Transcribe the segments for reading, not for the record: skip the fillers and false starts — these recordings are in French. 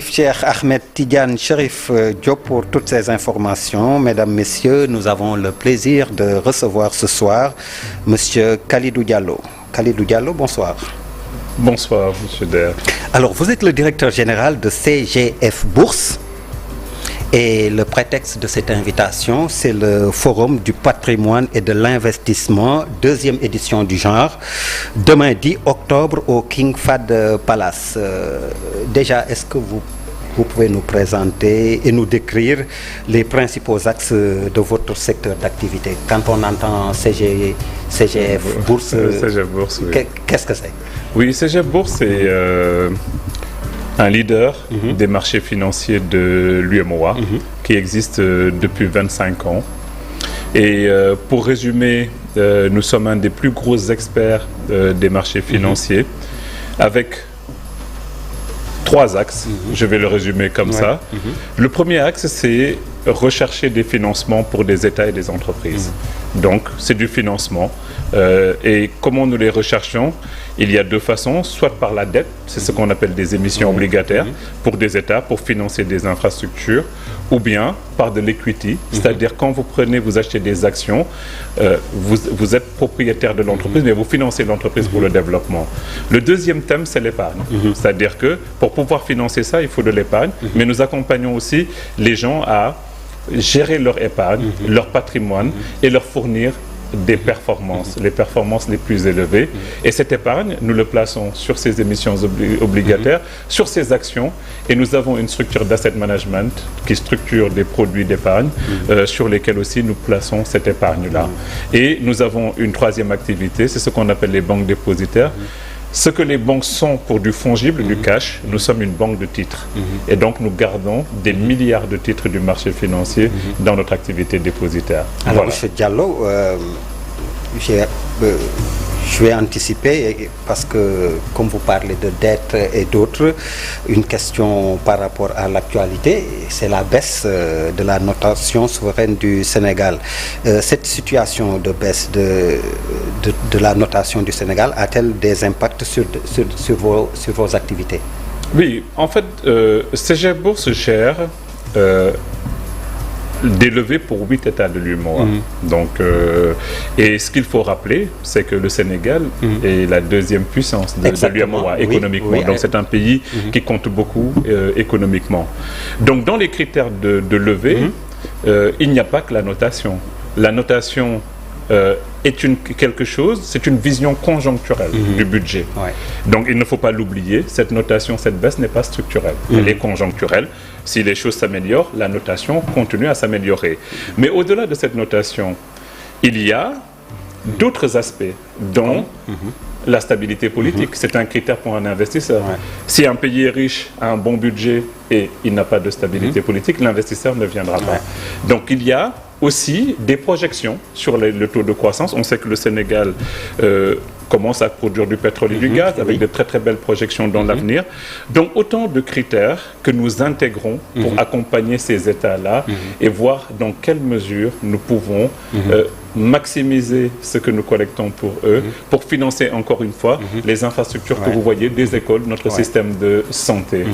Cheikh Ahmed Tidiane Chérif Diop pour toutes ces informations. Mesdames, Messieurs, nous avons le plaisir de recevoir ce soir Monsieur Khalidou Diallo. Khalidou Diallo, bonsoir. Bonsoir, Monsieur Der. Alors, vous êtes le directeur général de CGF Bourse. Et le prétexte de cette invitation, c'est le Forum du patrimoine et de l'investissement, deuxième édition du genre, demain 10 octobre au King Fahd Palace. Déjà, est-ce que vous pouvez nous présenter et nous décrire les principaux axes de votre secteur d'activité? Quand on entend CGF Bourse, CGF Bourse, oui. Qu'est-ce que c'est? Oui, CGF Bourse, c'est un leader des marchés financiers de l'UEMOA qui existe depuis 25 ans. Et pour résumer, nous sommes un des plus gros experts des marchés financiers avec 3 axes. Je vais le résumer comme ça. Le premier axe, c'est rechercher des financements pour des États et des entreprises. Donc, c'est du financement. Et comment nous les recherchons? Il y a 2 façons, soit par la dette, c'est ce qu'on appelle des émissions obligataires pour des États, pour financer des infrastructures, ou bien par de l'equity, c'est-à-dire quand vous achetez des actions, vous êtes propriétaire de l'entreprise, mais vous financez l'entreprise pour le développement. Le deuxième thème, c'est l'épargne, c'est-à-dire que pour pouvoir financer ça, il faut de l'épargne, mais nous accompagnons aussi les gens à gérer leur épargne, leur patrimoine et leur fournir des performances, les performances les plus élevées. Et cette épargne, nous le plaçons sur ces émissions obligataires, sur ces actions, et nous avons une structure d'asset management qui structure des produits d'épargne sur lesquels aussi nous plaçons cette épargne-là. Et nous avons une 3e activité, c'est ce qu'on appelle les banques dépositaires. Ce que les banques sont pour du fongible, du cash, nous sommes une banque de titres. Et donc, nous gardons des milliards de titres du marché financier dans notre activité dépositaire. Alors, voilà. M. Diallo, je vais anticiper parce que, comme vous parlez de dette et d'autres, une question par rapport à l'actualité, c'est la baisse de la notation souveraine du Sénégal. Cette situation de baisse de la notation du Sénégal a-t-elle des impacts sur vos activités? Oui, en fait, CGF Bourse gère des levées pour 8 États de l'UEMOA. Donc, et ce qu'il faut rappeler, c'est que le Sénégal est la 2e puissance de l'UEMOA économiquement. Oui, donc, c'est un pays qui compte beaucoup économiquement. Donc, dans les critères de levée, il n'y a pas que la notation. La notation est quelque chose, c'est une vision conjoncturelle du budget. Donc, il ne faut pas l'oublier, cette notation, cette baisse n'est pas structurelle. Elle est conjoncturelle. Si les choses s'améliorent, la notation continue à s'améliorer. Mais au-delà de cette notation, il y a d'autres aspects, dont la stabilité politique. C'est un critère pour un investisseur. Si un pays est riche, a un bon budget et il n'a pas de stabilité politique, l'investisseur ne viendra pas. Donc, il y a aussi des projections sur le taux de croissance. On sait que le Sénégal commence à produire du pétrole et du gaz avec de très très belles projections dans l'avenir. Donc autant de critères que nous intégrons pour accompagner ces États-là et voir dans quelle mesure nous pouvons maximiser ce que nous collectons pour eux, pour financer encore une fois les infrastructures que vous voyez, des écoles, notre système de santé.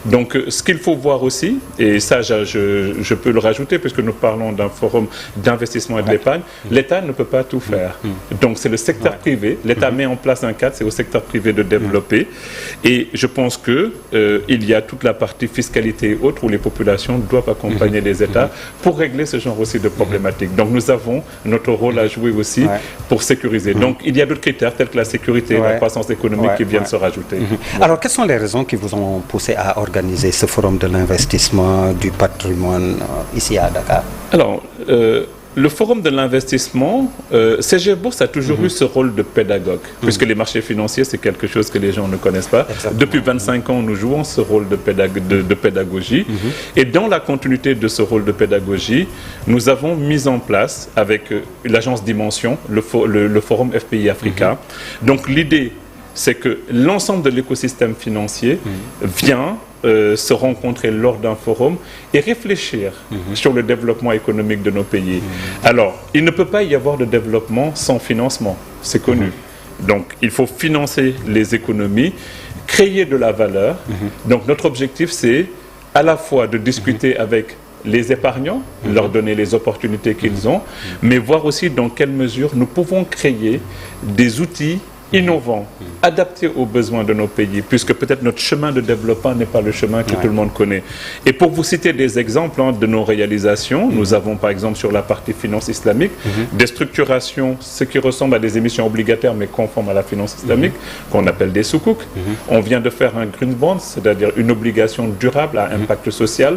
Donc ce qu'il faut voir aussi, et ça je peux le rajouter puisque nous parlons d'un forum d'investissement et de l'épargne, l'État ne peut pas tout faire. Donc c'est le secteur privé, l'État met en place un cadre, c'est au secteur privé de développer. Et je pense qu'il y a toute la partie fiscalité et autres où les populations doivent accompagner les États pour régler ce genre aussi de problématiques. Donc nous avons notre rôle à jouer aussi pour sécuriser. Donc il y a d'autres critères tels que la sécurité et la croissance économique qui viennent se rajouter. Alors quelles sont les raisons qui vous ont poussé à organiser ce forum de l'investissement du patrimoine ici à Dakar? Alors, le forum de l'investissement, CGF Bourse a toujours eu ce rôle de pédagogue, puisque les marchés financiers, c'est quelque chose que les gens ne connaissent pas. Depuis 25 ans, nous jouons ce rôle de pédagogie. Et dans la continuité de ce rôle de pédagogie, nous avons mis en place, avec l'agence Dimension, le forum FPI Africa. Donc l'idée, c'est que l'ensemble de l'écosystème financier vient se rencontrer lors d'un forum et réfléchir sur le développement économique de nos pays. Alors, il ne peut pas y avoir de développement sans financement, c'est connu. Donc, il faut financer les économies créer de la valeur. Donc notre objectif, c'est à la fois de discuter avec les épargnants, leur donner les opportunités qu'ils ont, mais voir aussi dans quelle mesure nous pouvons créer des outils innovants, adaptés aux besoins de nos pays, puisque peut-être notre chemin de développement n'est pas le chemin que tout le monde connaît. Et pour vous citer des exemples de nos réalisations, nous avons par exemple sur la partie finance islamique, des structurations, ce qui ressemble à des émissions obligataires mais conformes à la finance islamique, qu'on appelle des soukouk. On vient de faire un green bond, c'est-à-dire une obligation durable à impact social.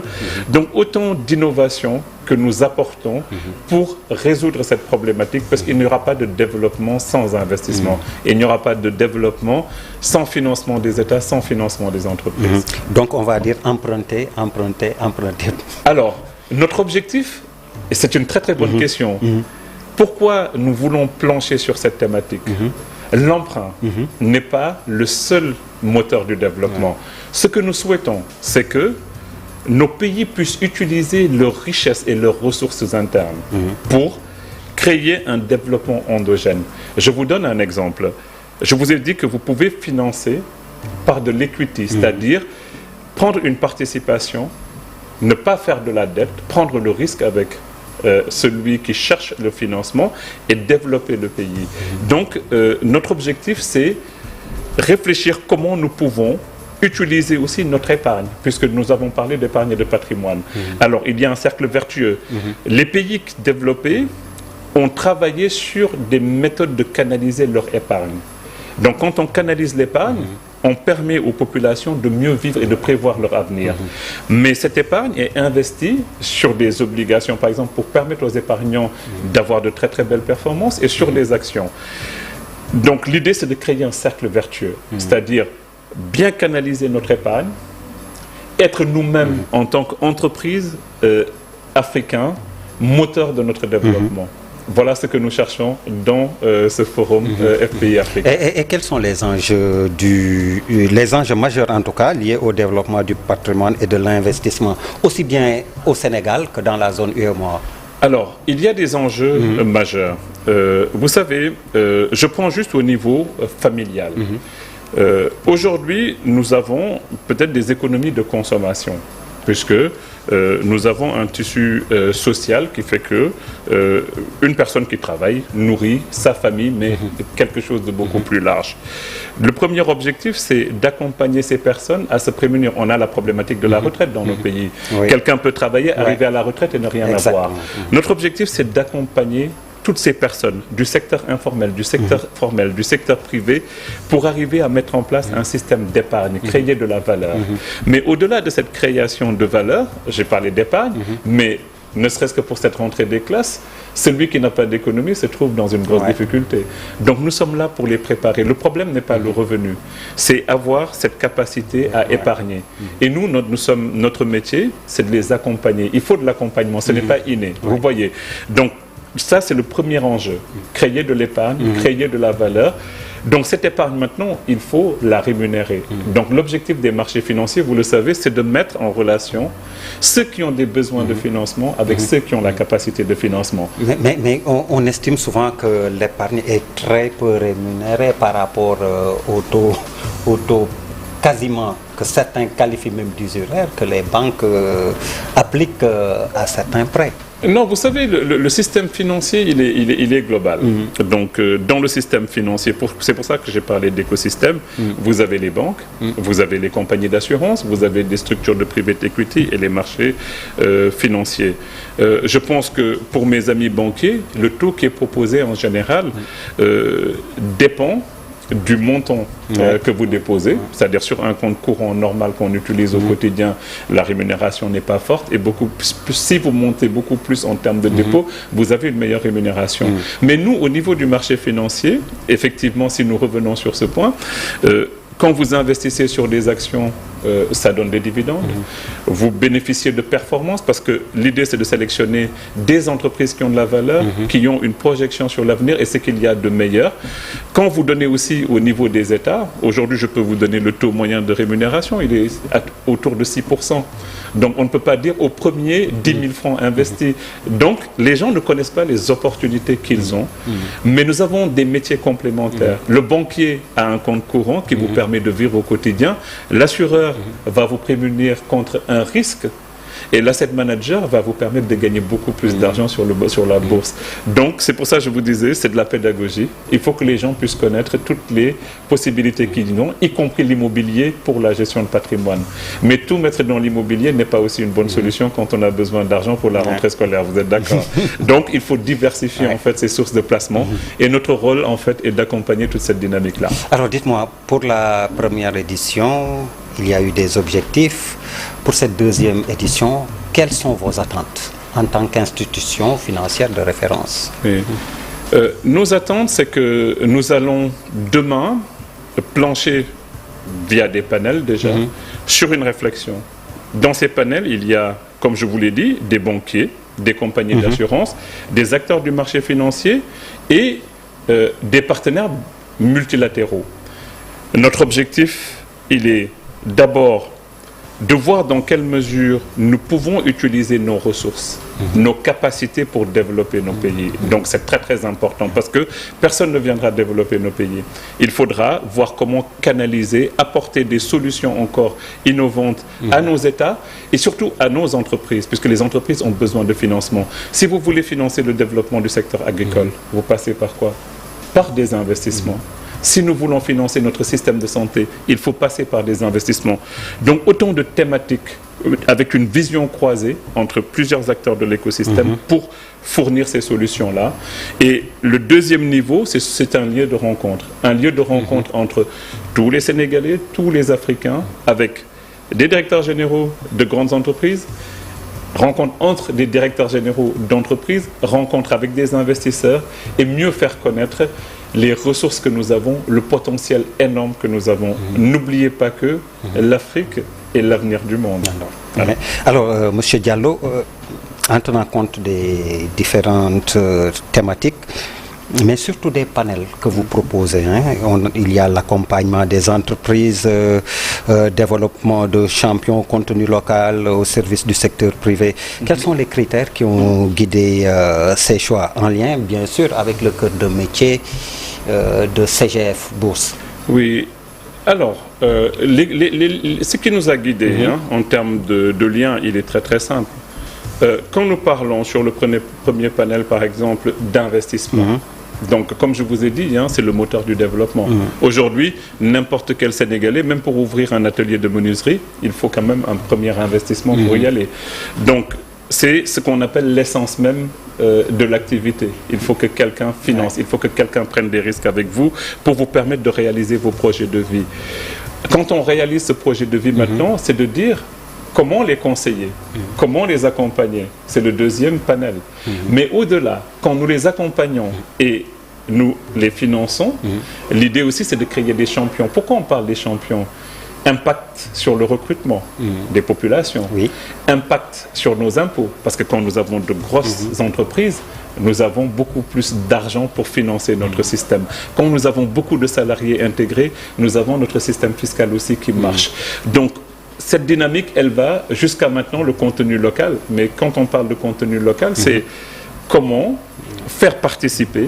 Donc autant d'innovations que nous apportons pour résoudre cette problématique, parce qu'il n'y aura pas de développement sans investissement. Et il n'y aura pas de développement sans financement des États, sans financement des entreprises. Donc on va dire emprunter, emprunter, emprunter. Alors, notre objectif, et c'est une très très bonne question, pourquoi nous voulons plancher sur cette thématique? L'emprunt n'est pas le seul moteur du développement. Ce que nous souhaitons, c'est que nos pays puissent utiliser leurs richesses et leurs ressources internes pour créer un développement endogène. Je vous donne un exemple. Je vous ai dit que vous pouvez financer par de l'equity, c'est-à-dire prendre une participation, ne pas faire de la dette, prendre le risque avec celui qui cherche le financement et développer le pays. Donc, notre objectif, c'est réfléchir comment nous pouvons utiliser aussi notre épargne, puisque nous avons parlé d'épargne et de patrimoine. Alors, il y a un cercle vertueux. Les pays développés ont travaillé sur des méthodes de canaliser leur épargne. Donc, quand on canalise l'épargne, on permet aux populations de mieux vivre et de prévoir leur avenir. Mais cette épargne est investie sur des obligations, par exemple, pour permettre aux épargnants d'avoir de très très belles performances et sur des actions. Donc, l'idée, c'est de créer un cercle vertueux, c'est-à-dire bien canaliser notre épargne, être nous-mêmes en tant qu'entreprise africaine, moteur de notre développement. Voilà ce que nous cherchons dans ce forum FPI Afrique. Et quels sont les enjeux majeurs en tout cas liés au développement du patrimoine et de l'investissement, aussi bien au Sénégal que dans la zone UEMOA? Alors, il y a des enjeux majeurs. Vous savez, je prends juste au niveau familial. Aujourd'hui, nous avons peut-être des économies de consommation, puisque nous avons un tissu social qui fait que une personne qui travaille nourrit sa famille, mais quelque chose de beaucoup plus large. Le premier objectif, c'est d'accompagner ces personnes à se prémunir. On a la problématique de la retraite dans nos pays. Quelqu'un peut travailler, arriver à la retraite et ne rien avoir. Notre objectif, c'est d'accompagner toutes ces personnes du secteur informel, du secteur formel, du secteur privé, pour arriver à mettre en place un système d'épargne, créer de la valeur. Mais au-delà de cette création de valeur, j'ai parlé d'épargne, mais ne serait-ce que pour cette rentrée des classes, celui qui n'a pas d'économie se trouve dans une grosse difficulté. Donc nous sommes là pour les préparer. Le problème n'est pas le revenu, c'est avoir cette capacité à épargner. Et nous, notre métier, c'est de les accompagner. Il faut de l'accompagnement, ce n'est pas inné, vous voyez. Donc, ça, c'est le premier enjeu. Créer de l'épargne, créer de la valeur. Donc, cette épargne, maintenant, il faut la rémunérer. Donc, l'objectif des marchés financiers, vous le savez, c'est de mettre en relation ceux qui ont des besoins de financement avec ceux qui ont la capacité de financement. Mais on estime souvent que l'épargne est très peu rémunérée par rapport au taux quasiment que certains qualifient même d'usuraire, que les banques appliquent à certains prêts. Non, vous savez, le système financier, il est global. Donc, dans le système financier, c'est pour ça que j'ai parlé d'écosystème, vous avez les banques, vous avez les compagnies d'assurance, vous avez des structures de private equity et les marchés financiers. Je pense que pour mes amis banquiers, le taux qui est proposé en général dépend du montant que vous déposez, c'est-à-dire sur un compte courant normal qu'on utilise au quotidien, la rémunération n'est pas forte et si vous montez beaucoup plus en termes de dépôt, vous avez une meilleure rémunération. Mais nous, au niveau du marché financier, effectivement, si nous revenons sur ce point, quand vous investissez sur des actions ça donne des dividendes. Vous bénéficiez de performances parce que l'idée, c'est de sélectionner des entreprises qui ont de la valeur, qui ont une projection sur l'avenir et ce qu'il y a de meilleur. Quand vous donnez aussi au niveau des États, aujourd'hui, je peux vous donner le taux moyen de rémunération, il est autour de 6%. Donc, on ne peut pas dire au premier 10 000 francs investis. Donc, les gens ne connaissent pas les opportunités qu'ils ont. Mais nous avons des métiers complémentaires. Le banquier a un compte courant qui vous permet de vivre au quotidien. L'assureur va vous prémunir contre un risque. Et l'asset manager va vous permettre de gagner beaucoup plus d'argent sur la bourse. Donc, c'est pour ça que je vous disais, c'est de la pédagogie. Il faut que les gens puissent connaître toutes les possibilités qu'ils ont, y compris l'immobilier pour la gestion de patrimoine. Mais tout mettre dans l'immobilier n'est pas aussi une bonne solution quand on a besoin d'argent pour la rentrée scolaire. Vous êtes d'accord? Donc, il faut diversifier en fait ces sources de placement. Et notre rôle, en fait, est d'accompagner toute cette dynamique-là. Alors, dites-moi, pour la première édition, il y a eu des objectifs. Pour cette deuxième édition, quelles sont vos attentes en tant qu'institution financière de référence? Nos attentes, c'est que nous allons demain plancher via des panels déjà sur une réflexion. Dans ces panels, il y a, comme je vous l'ai dit, des banquiers, des compagnies d'assurance, des acteurs du marché financier et des partenaires multilatéraux. Notre objectif, il est d'abord de voir dans quelle mesure nous pouvons utiliser nos ressources, nos capacités pour développer nos pays. Donc c'est très très important parce que personne ne viendra développer nos pays. Il faudra voir comment canaliser, apporter des solutions encore innovantes à nos États et surtout à nos entreprises, puisque les entreprises ont besoin de financement. Si vous voulez financer le développement du secteur agricole, vous passez par quoi? Par des investissements. Si nous voulons financer notre système de santé, il faut passer par des investissements. Donc autant de thématiques avec une vision croisée entre plusieurs acteurs de l'écosystème pour fournir ces solutions-là. Et le deuxième niveau, c'est un lieu de rencontre. Un lieu de rencontre entre tous les Sénégalais, tous les Africains, avec des directeurs généraux de grandes entreprises, rencontre entre des directeurs généraux d'entreprises, rencontre avec des investisseurs et mieux faire connaître les ressources que nous avons, le potentiel énorme que nous avons. N'oubliez pas que l'Afrique est l'avenir du monde. Alors, Monsieur Diallo, en tenant compte des différentes thématiques, mais surtout des panels que vous proposez, il y a l'accompagnement des entreprises, développement de champions, contenu local au service du secteur privé. Quels sont les critères qui ont guidé ces choix en lien, bien sûr, avec le cœur de métier de CGF Bourse? Oui, alors, ce qui nous a guidés en termes de lien, il est très très simple. Quand nous parlons sur le premier panel, par exemple, d'investissement, donc comme je vous ai dit, c'est le moteur du développement. Aujourd'hui, n'importe quel Sénégalais, même pour ouvrir un atelier de menuiserie, il faut quand même un premier investissement pour y aller. Donc, c'est ce qu'on appelle l'essence même de l'activité. Il faut que quelqu'un finance, il faut que quelqu'un prenne des risques avec vous pour vous permettre de réaliser vos projets de vie. Quand on réalise ce projet de vie maintenant, c'est de dire comment les conseiller, comment les accompagner. C'est le deuxième panel. Mais au-delà, quand nous les accompagnons et nous les finançons, l'idée aussi c'est de créer des champions. Pourquoi on parle des champions? Impact sur le recrutement des populations, impact sur nos impôts, parce que quand nous avons de grosses entreprises, nous avons beaucoup plus d'argent pour financer notre système. Quand nous avons beaucoup de salariés intégrés, nous avons notre système fiscal aussi qui marche. Donc, cette dynamique, elle va jusqu'à maintenant le contenu local. Mais quand on parle de contenu local, c'est comment faire participer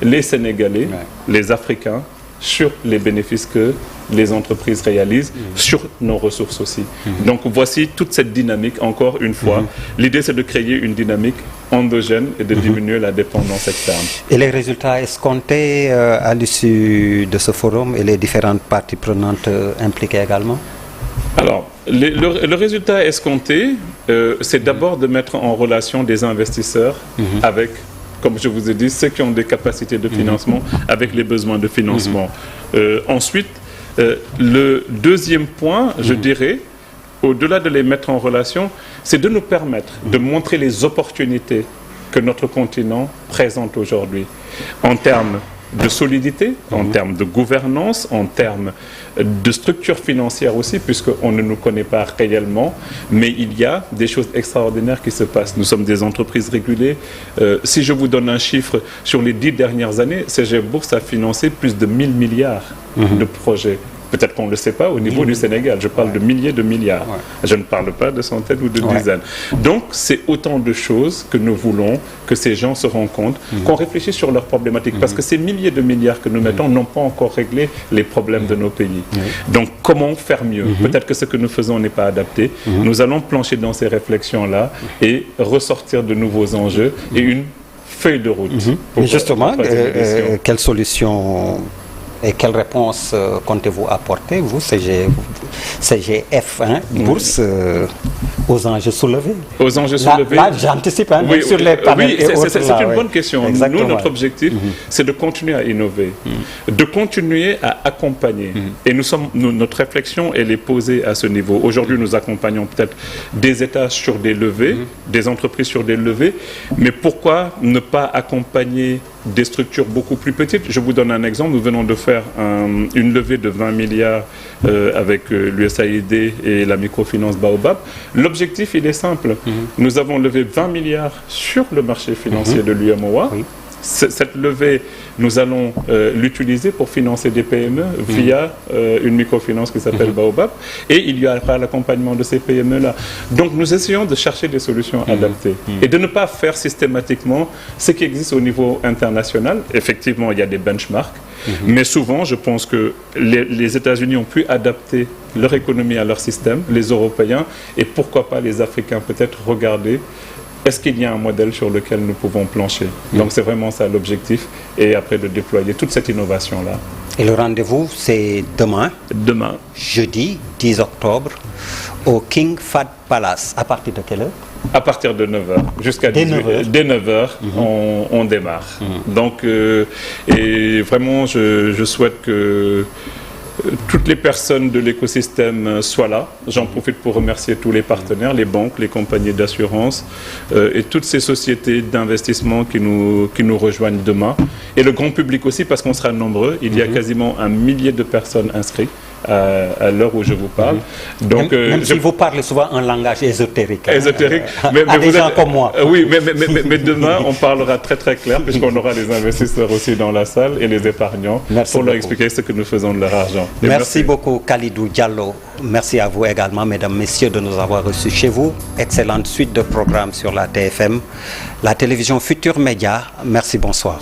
les Sénégalais, les Africains, sur les bénéfices que les entreprises réalisent, sur nos ressources aussi. Donc voici toute cette dynamique, encore une fois. L'idée, c'est de créer une dynamique endogène et de diminuer la dépendance externe. Et les résultats escomptés à l'issue de ce forum et les différentes parties prenantes impliquées également? Alors, le résultat escompté, c'est d'abord de mettre en relation des investisseurs avec, comme je vous ai dit, ceux qui ont des capacités de financement avec les besoins de financement. Ensuite, le deuxième point, je dirais, au-delà de les mettre en relation, c'est de nous permettre de montrer les opportunités que notre continent présente aujourd'hui en termes de solidité, en termes de gouvernance, en termes de structure financière aussi, puisqu'on ne nous connaît pas réellement, mais il y a des choses extraordinaires qui se passent. Nous sommes des entreprises régulées. Si je vous donne un chiffre, sur les 10 dernières années, CGF Bourse a financé plus de 1000 milliards de projets. Peut-être qu'on ne le sait pas au niveau du Sénégal. Je parle de milliers de milliards. Je ne parle pas de centaines ou de dizaines. Donc, c'est autant de choses que nous voulons que ces gens se rendent compte, qu'on réfléchisse sur leurs problématiques. Parce que ces milliers de milliards que nous mettons n'ont pas encore réglé les problèmes de nos pays. Donc, comment faire mieux? Peut-être que ce que nous faisons n'est pas adapté. Nous allons plancher dans ces réflexions-là et ressortir de nouveaux enjeux et une feuille de route. Mais justement, quelle solution et quelle réponse comptez-vous apporter, vous, CGF, Bourse, aux enjeux soulevés? Aux enjeux soulevés. Là, j'anticipe sur les panels. Oui, c'est une bonne question. Nous, notre objectif, c'est de continuer à innover, de continuer à accompagner. Et notre réflexion, elle est posée à ce niveau. Aujourd'hui, nous accompagnons peut-être des États sur des levées, des entreprises sur des levées, mais pourquoi ne pas accompagner des structures beaucoup plus petites? Je vous donne un exemple. Nous venons de faire une levée de 20 milliards avec l'USAID et la microfinance Baobab. L'objectif, il est simple. Nous avons levé 20 milliards sur le marché financier de l'UEMOA. Cette levée, nous allons l'utiliser pour financer des PME via une microfinance qui s'appelle Baobab. Et il y aura l'accompagnement de ces PME-là. Donc, nous essayons de chercher des solutions adaptées et de ne pas faire systématiquement ce qui existe au niveau international. Effectivement, il y a des benchmarks. Mais souvent, je pense que les États-Unis ont pu adapter leur économie à leur système, les Européens, et pourquoi pas les Africains peut-être regarder est-ce qu'il y a un modèle sur lequel nous pouvons plancher. Donc c'est vraiment ça l'objectif, et après de déployer toute cette innovation-là. Et le rendez-vous, c'est demain, jeudi 10 octobre, au King Fahd Palace. À partir de quelle heure? À partir de 9h, jusqu'à 18h. Dès 9h, on démarre. Donc, et vraiment, je souhaite que toutes les personnes de l'écosystème soient là. J'en profite pour remercier tous les partenaires, les banques, les compagnies d'assurance et toutes ces sociétés d'investissement qui nous rejoignent demain. Et le grand public aussi, parce qu'on sera nombreux. Il y a quasiment 1 millier de personnes inscrites à l'heure où je vous parle. Donc, même si vous parlez souvent un langage ésotérique. Ésotérique. Mais des gens comme moi. Oui, mais demain, on parlera très très clair, puisqu'on aura les investisseurs aussi dans la salle et les épargnants pour leur expliquer ce que nous faisons de leur argent. Merci beaucoup, Khalidou Diallo. Merci à vous également, mesdames, messieurs, de nous avoir reçus chez vous. Excellente suite de programmes sur la TFM, la télévision Futur Média. Merci, bonsoir.